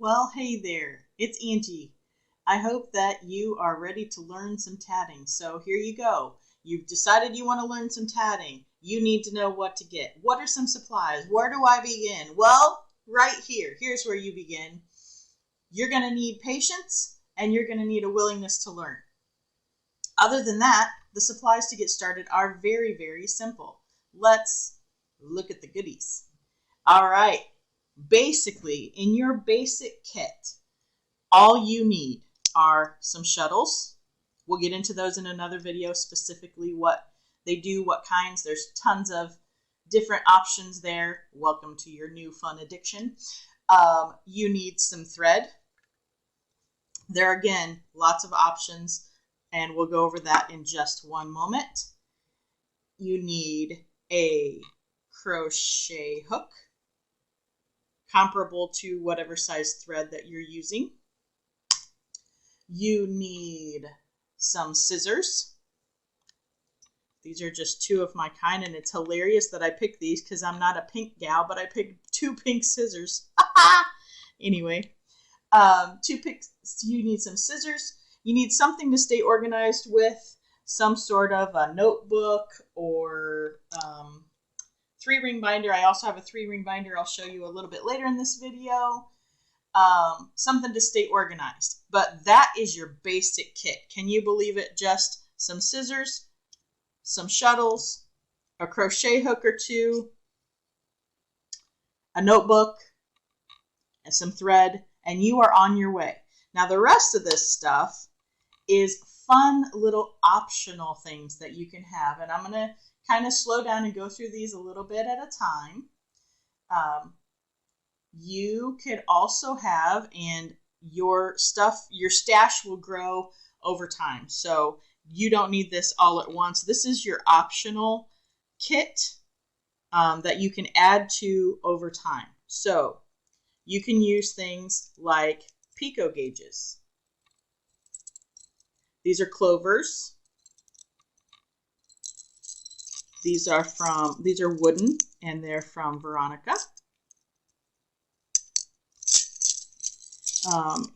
Well, hey there, it's Angie. I hope that you are ready to learn some tatting. So here you go. You've decided you want to learn some tatting. You need to know what to get. What are some supplies? Where do I begin? Well, right here. Here's where you begin. You're going to need patience and you're going to need a willingness to learn. Other than that, the supplies to get started are very, very simple. Let's look at the goodies. All right. Basically, in your basic kit, all you need are some shuttles. We'll get into those in another video, specifically what they do, what kinds. There's tons of different options there. Welcome to your new fun addiction. You need some thread. There again, lots of options, and we'll go over that in just one moment. You need a crochet hook, comparable to whatever size thread that you're using. You need some scissors. These are just two of my kind, and it's hilarious that I picked these because I'm not a pink gal, but I picked two pink scissors. Anyway, you need some scissors. You need something to stay organized with, some sort of a notebook or 3-ring binder. I also have a 3-ring binder I'll show you a little bit later in this video. Something to stay organized. But that is your basic kit. Can you believe it? Just some scissors, some shuttles, a crochet hook or two, a notebook, and some thread, and you are on your way. Now the rest of this stuff is fun little optional things that you can have, and I'm going to kind of slow down and go through these a little bit at a time. You could also have, and your stash will grow over time. So you don't need this all at once. This is your optional kit that you can add to over time. So you can use things like Picot gauges. These are clovers. These are wooden, and they're from Veronica.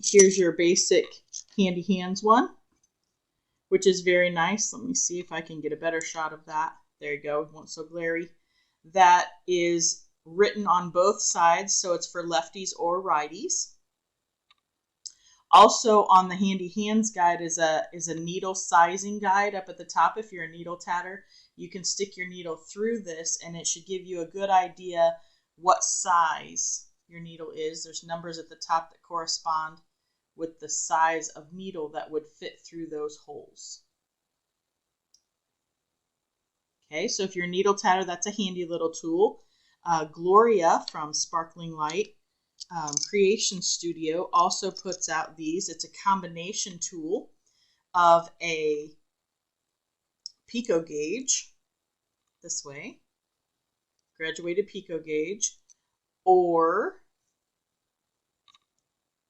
Here's your basic handy hands one, which is very nice. Let me see if I can get a better shot of that. There you go, it won't so glary. That is written on both sides, so it's for lefties or righties. Also on the handy hands guide is a needle sizing guide up at the top. If you're a needle tatter, you can stick your needle through this and it should give you a good idea what size your needle is. There's numbers at the top that correspond with the size of needle that would fit through those holes. Okay, so if you're a needle tatter, that's a handy little tool. Gloria from Sparkling Light Creation Studio also puts out these. It's a combination tool of a Picot gauge, this way, graduated Picot gauge, or,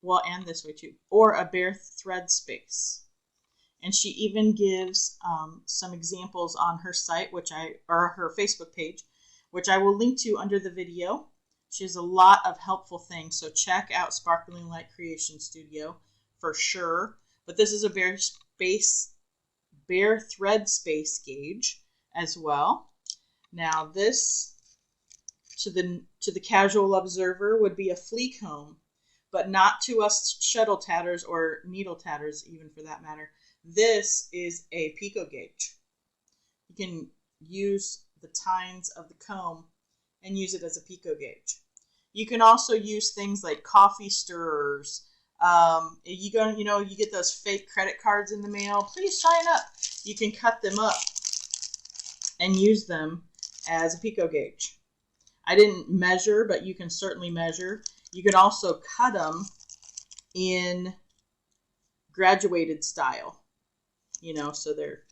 well, and this way too, or a bare thread space. And she even gives some examples on her site, or her Facebook page, which I will link to under the video. She has a lot of helpful things, so check out Sparkling Light Creation Studio for sure. But this is a bare thread space gauge as well. Now this, to the casual observer, would be a flea comb, but not to us shuttle tatters or needle tatters, even for that matter. This is a Picot gauge. You can use the tines of the comb and use it as a Picot gauge. You can also use things like coffee stirrers. You get those fake credit cards in the mail. Please sign up. You can cut them up and use them as a Picot gauge. I didn't measure, but you can certainly measure. You can also cut them in graduated style, so they're,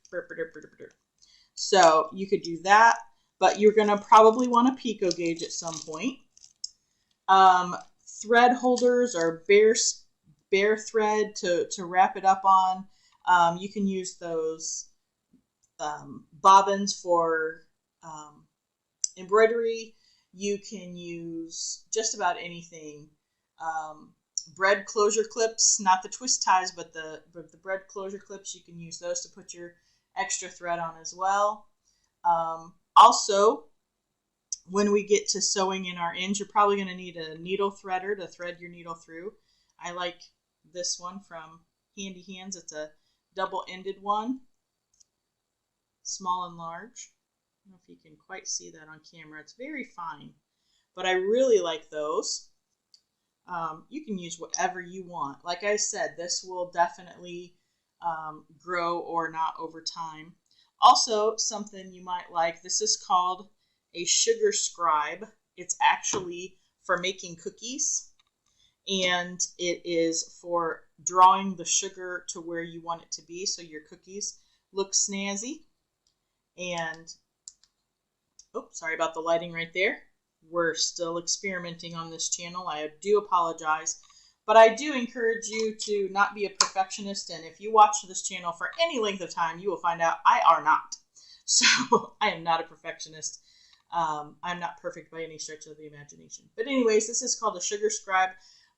so you could do that, but you're going to probably want a Picot gauge at some point. Thread holders or bare thread to wrap it up on. You can use those bobbins for embroidery. You can use just about anything bread closure clips, not the twist ties, but the bread closure clips. You can use those to put your extra thread on as well. Also, when we get to sewing in our ends, you're probably going to need a needle threader to thread your needle through. I like this one from Handy Hands. It's a double-ended one, small and large. I don't know if you can quite see that on camera. It's very fine, but I really like those. You can use whatever you want. Like I said, this will definitely grow or not over time. Also, something you might like, this is called a sugar scribe. It's actually for making cookies, and it is for drawing the sugar to where you want it to be so your cookies look snazzy. And, oh, sorry about the lighting right there. We're still experimenting on this channel. I do apologize, but I do encourage you to not be a perfectionist, and if you watch this channel for any length of time, you will find out I are not. So I am not a perfectionist. I'm not perfect by any stretch of the imagination. But anyways, this is called a sugar scribe,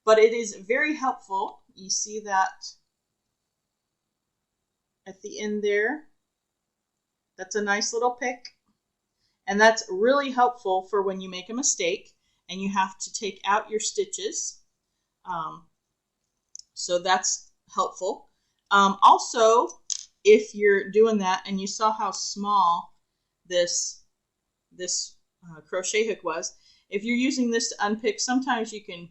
but it is very helpful. You see that at the end there? That's a nice little pick. And that's really helpful for when you make a mistake and you have to take out your stitches. So that's helpful. Also, if you're doing that and you saw how small this crochet hook was, if you're using this to unpick, sometimes you can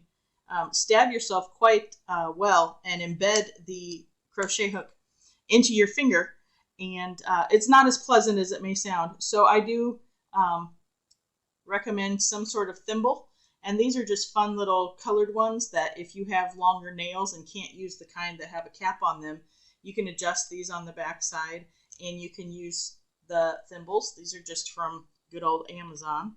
stab yourself quite well and embed the crochet hook into your finger, and it's not as pleasant as it may sound. So I do recommend some sort of thimble, and these are just fun little colored ones that if you have longer nails and can't use the kind that have a cap on them, you can adjust these on the back side, and you can use the thimbles. These are just from good old Amazon.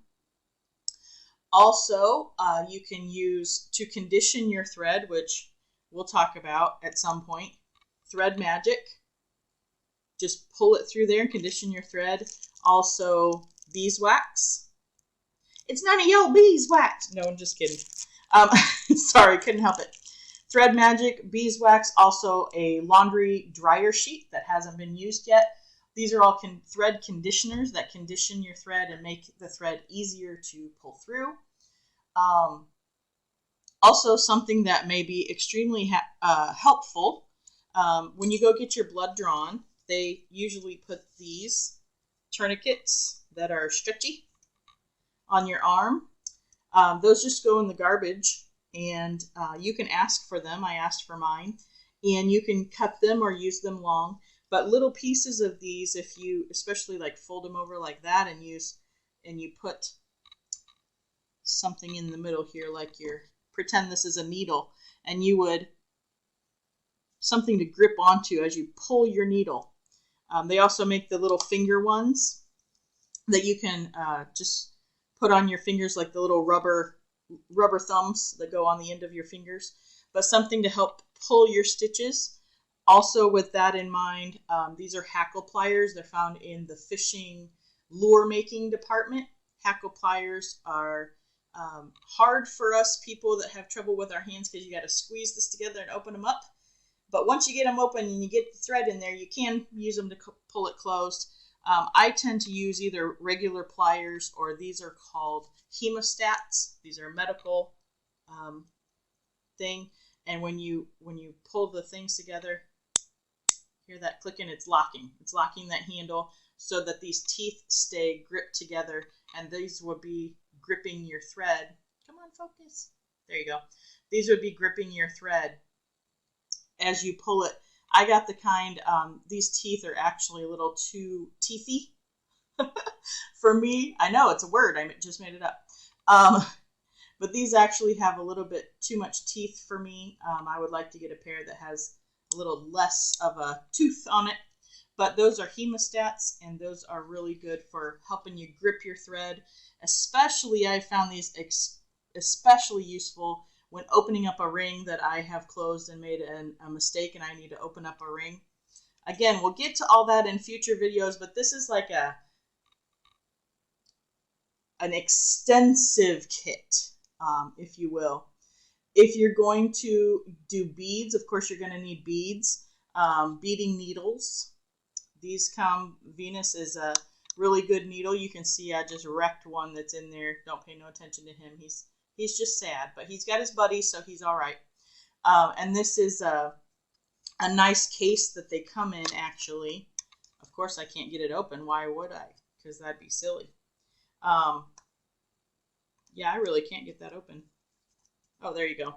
Also, you can use to condition your thread, which we'll talk about at some point, Thread Magic. Just pull it through there and condition your thread. Also, beeswax. It's none of your beeswax. No, I'm just kidding. Sorry, couldn't help it. Thread Magic, beeswax, also a laundry dryer sheet that hasn't been used yet. These are all thread conditioners that condition your thread and make the thread easier to pull through. Also, something that may be extremely helpful, when you go get your blood drawn, they usually put these tourniquets that are stretchy on your arm. Those just go in the garbage, and you can ask for them. I asked for mine, and you can cut them or use them long. But little pieces of these, if you especially like fold them over like that and you put something in the middle here, like pretend this is a needle, and you would something to grip onto as you pull your needle. They also make the little finger ones that you can just put on your fingers, like the little rubber thumbs that go on the end of your fingers, but something to help pull your stitches. Also, with that in mind, these are hackle pliers. They're found in the fishing lure making department. Hackle pliers are hard for us people that have trouble with our hands because you got to squeeze this together and open them up. But once you get them open and you get the thread in there, you can use them to pull it closed. I tend to use either regular pliers, or these are called hemostats. These are a medical thing. And when you pull the things together, hear that clicking, it's locking. It's locking that handle so that these teeth stay gripped together, and these would be gripping your thread. Come on, focus. There you go. These would be gripping your thread as you pull it. I got the kind, these teeth are actually a little too teethy for me. I know it's a word, I just made it up. But these actually have a little bit too much teeth for me. I would like to get a pair that has a little less of a tooth on it. But those are hemostats, and those are really good for helping you grip your thread. Especially, I found these especially useful when opening up a ring that I have closed and made a mistake and I need to open up a ring. Again, we'll get to all that in future videos, but this is like an extensive kit, if you will. If you're going to do beads, of course you're going to need beads, beading needles. These come, Venus is a really good needle. You can see I just wrecked one that's in there. Don't pay no attention to him. He's just sad, but he's got his buddies, so he's all right. And this is a nice case that they come in, actually. Of course, I can't get it open. Why would I? Because that'd be silly. Yeah, I really can't get that open. Oh, there you go.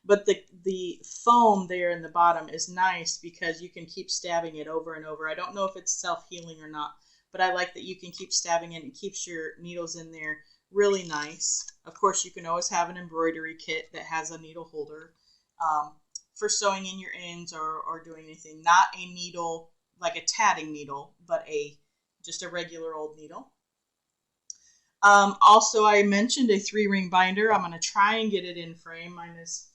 But the foam there in the bottom is nice because you can keep stabbing it over and over. I don't know if it's self-healing or not, but I like that you can keep stabbing it and it keeps your needles in there really nice. Of course, you can always have an embroidery kit that has a needle holder for sewing in your ends or doing anything. Not a needle like a tatting needle, but just a regular old needle. Also, I mentioned a 3-ring binder. I'm going to try and get it in frame. Mine is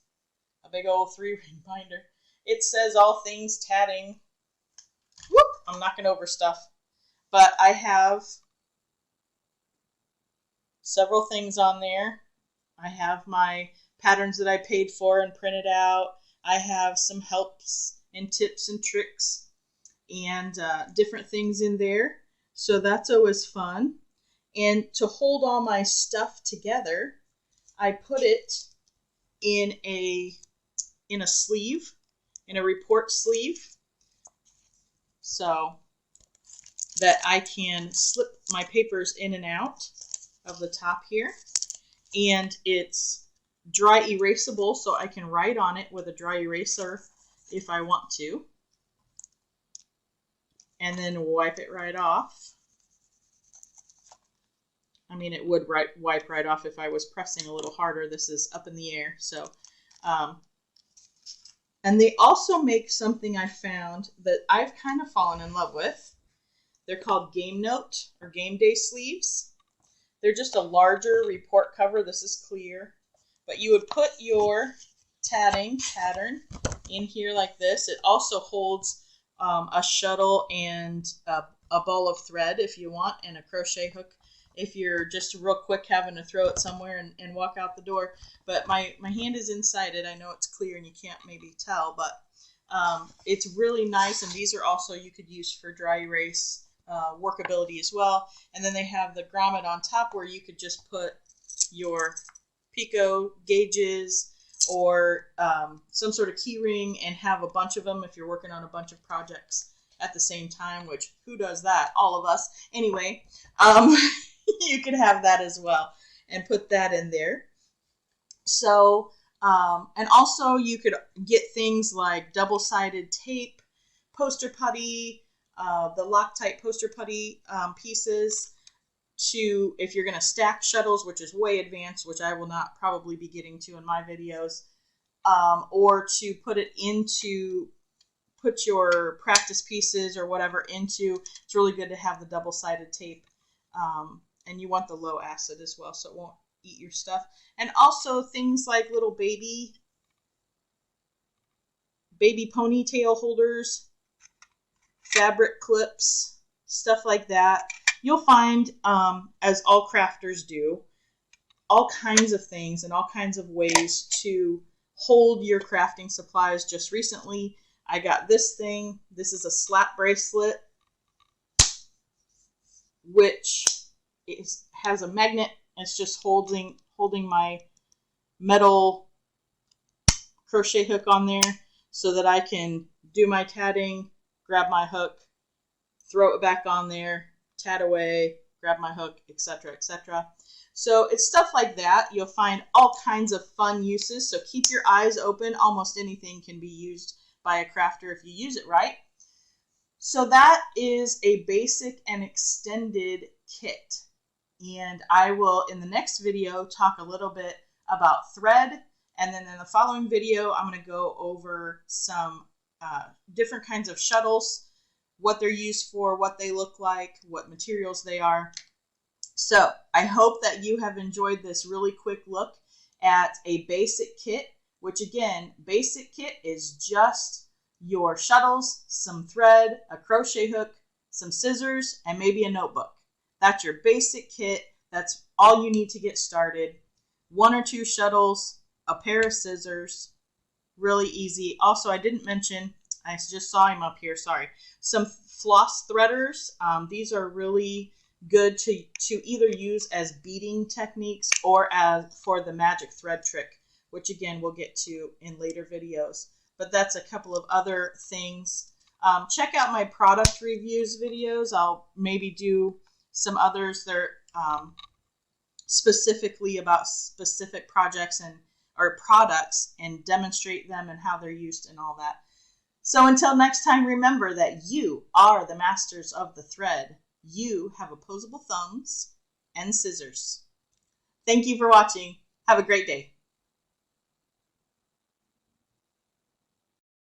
a big old 3-ring binder. It says all things tatting. Whoop! I'm knocking over stuff. But I have several things on there. I have my patterns that I paid for and printed out. I have some helps and tips and tricks and different things in there. So that's always fun. And to hold all my stuff together, I put it in a sleeve, in a report sleeve, so that I can slip my papers in and out of the top here. And it's dry erasable, so I can write on it with a dry eraser if I want to. And then wipe it right off. I mean, it would wipe right off if I was pressing a little harder. This is up in the air. So, and they also make something I found that I've kind of fallen in love with. They're called Game Note or Game Day sleeves. They're just a larger report cover. This is clear. But you would put your tatting pattern in here like this. It also holds a shuttle and a ball of thread if you want, and a crochet hook if you're just real quick having to throw it somewhere and walk out the door. But my hand is inside it. I know it's clear and you can't maybe tell, but it's really nice. And these are also you could use for dry erase workability as well. And then they have the grommet on top where you could just put your Picot gauges or some sort of key ring and have a bunch of them if you're working on a bunch of projects at the same time, which who does that? All of us. Anyway, you could have that as well and put that in there. So, and also you could get things like double-sided tape, poster putty, the Loctite poster putty pieces to, if you're going to stack shuttles, which is way advanced, which I will not probably be getting to in my videos, or to put it into, put your practice pieces or whatever into. It's really good to have the double-sided tape. And you want the low acid as well, so it won't eat your stuff. And also things like little baby ponytail holders, fabric clips, stuff like that. You'll find, as all crafters do, all kinds of things and all kinds of ways to hold your crafting supplies. Just recently, I got this thing. This is a slap bracelet, which has a magnet. It's just holding my metal crochet hook on there so that I can do my tatting, grab my hook, throw it back on there, tat away, grab my hook, etc., etc. So it's stuff like that. You'll find all kinds of fun uses. So keep your eyes open. Almost anything can be used by a crafter if you use it right. So that is a basic and extended kit. And I will, in the next video, talk a little bit about thread. And then in the following video, I'm going to go over some different kinds of shuttles, what they're used for, what they look like, what materials they are. So I hope that you have enjoyed this really quick look at a basic kit, which again, basic kit is just your shuttles, some thread, a crochet hook, some scissors, and maybe a notebook. That's your basic kit. That's all you need to get started. 1 or 2 shuttles, a pair of scissors, really easy. Also, I didn't mention, I just saw him up here, sorry, some floss threaders. These are really good to either use as beading techniques or as for the magic thread trick, which again we'll get to in later videos. But that's a couple of other things. Check out my product reviews videos. I'll maybe do some others that are specifically about specific projects or products and demonstrate them and how they're used and all that. So until next time, remember that you are the masters of the thread. You have opposable thumbs and scissors. Thank you for watching. Have a great day.